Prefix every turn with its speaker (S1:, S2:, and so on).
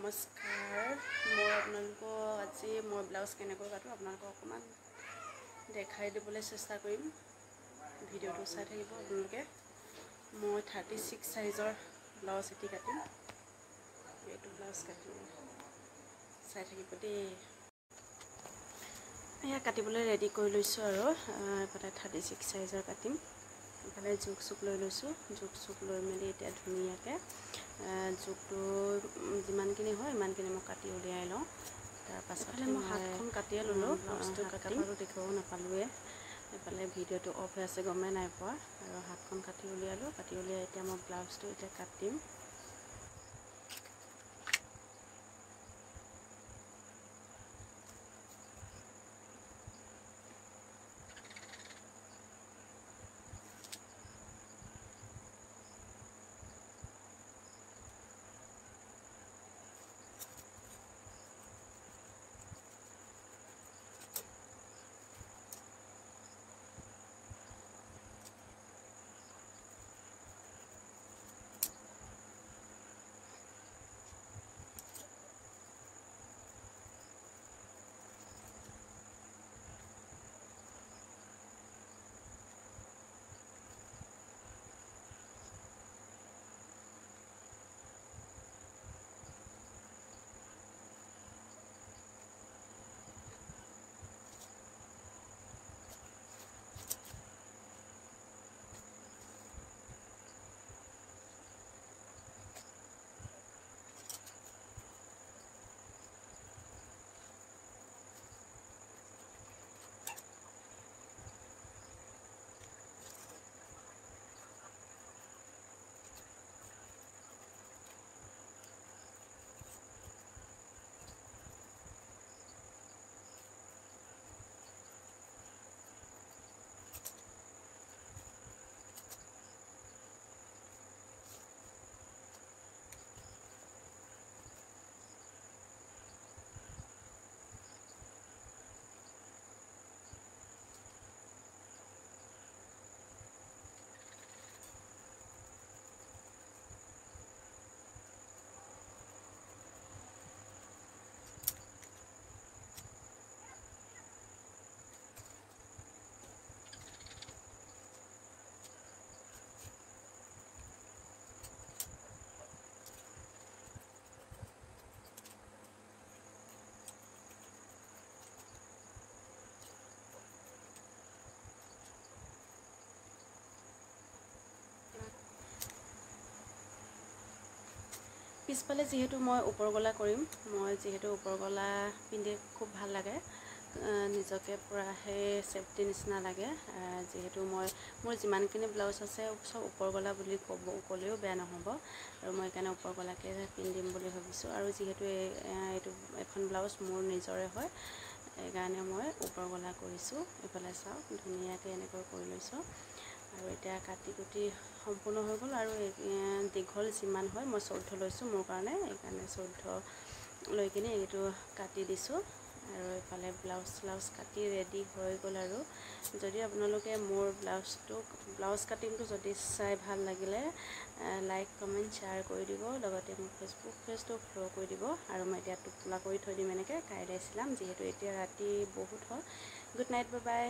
S1: নমস্কাৰ মই আপোনালোকক আজি মই ব্লাউজ কেনেকৈ কাটো আপোনালোকক অকণমান দেখাই দিবলৈ চেষ্টা কৰিম ভিডিঅ'টো চাই থাকিব আপোনালোকে মই 36 সাইজৰ ব্লাউজ এটি কাটিম এইটো ব্লাউজ কাটিম চাই থাকিব দেই এয়া কাটিবলৈ ৰেডি কৰি লৈছোঁ আৰু এফালে 36 সাইজৰ কাটিম এফালে জোখ চুক লৈ লৈছোঁ জোখ চুক লৈ মেলি এতিয়া ধুনীয়াকৈ জোখটো যিমানখিনি হয় ইমানখিনি মই কাটি উলিয়াই লওঁ তাৰপাছতে মই হাতখন কাটিয়ে ল'লোঁ ব্লাউজটো কাটাটো দেখাব নাপালোঁৱে এফালে ভিডিঅ'টো অফ হৈ আছে গমেই নাই পোৱা আৰু হাতখন কাটি উলিয়ালোঁ কাটি উলিয়াই এতিয়া মই ব্লাউজটো এতিয়া কাটিম পিছফালে যিহেতু মই ওপৰ গলা কৰিম মই যিহেতু ওপৰ গলা পিন্ধি খুব ভাল লাগে নিজকে পুৰা সেই সেফটি নিচিনা লাগে যিহেতু মোৰ যিমানখিনি ব্লাউজ আছে সব ওপৰ গলা বুলি ক'লেও বেয়া নহ'ব আৰু মই সেইকাৰণে ওপৰ গলাকে পিন্ধিম বুলি ভাবিছোঁ আৰু যিহেতু এইটো এখন ব্লাউজ মোৰ নিজৰে হয় সেইকাৰণে মই ওপৰ গলা কৰিছোঁ এইফালে চাওক ধুনীয়াকৈ এনেকৈ কৰি লৈছোঁ আৰু এতিয়া কাটি কুটি সম্পূৰ্ণ হৈ গ'ল আৰু দীঘল যিমান হয় মই 14 লৈছোঁ মোৰ কাৰণে সেইকাৰণে 14 লৈ কিনে এইটো কাটি দিছোঁ আৰু এইফালে ব্লাউজ কাটি ৰেডি হৈ গ'ল আৰু যদি আপোনালোকে মোৰ ব্লাউজ কাটিংটো যদি চাই ভাল লাগিলে লাইক কমেণ্ট শ্বেয়াৰ কৰি দিব লগতে মোৰ ফেচবুক পেজটো ফ'ল' কৰি দিব আৰু মই এতিয়া টোপোলা কৰি থৈ দিম এনেকৈ কাইলৈ চিলাম যিহেতু এতিয়া ৰাতি বহুত হয় গুড নাইট বাই বাই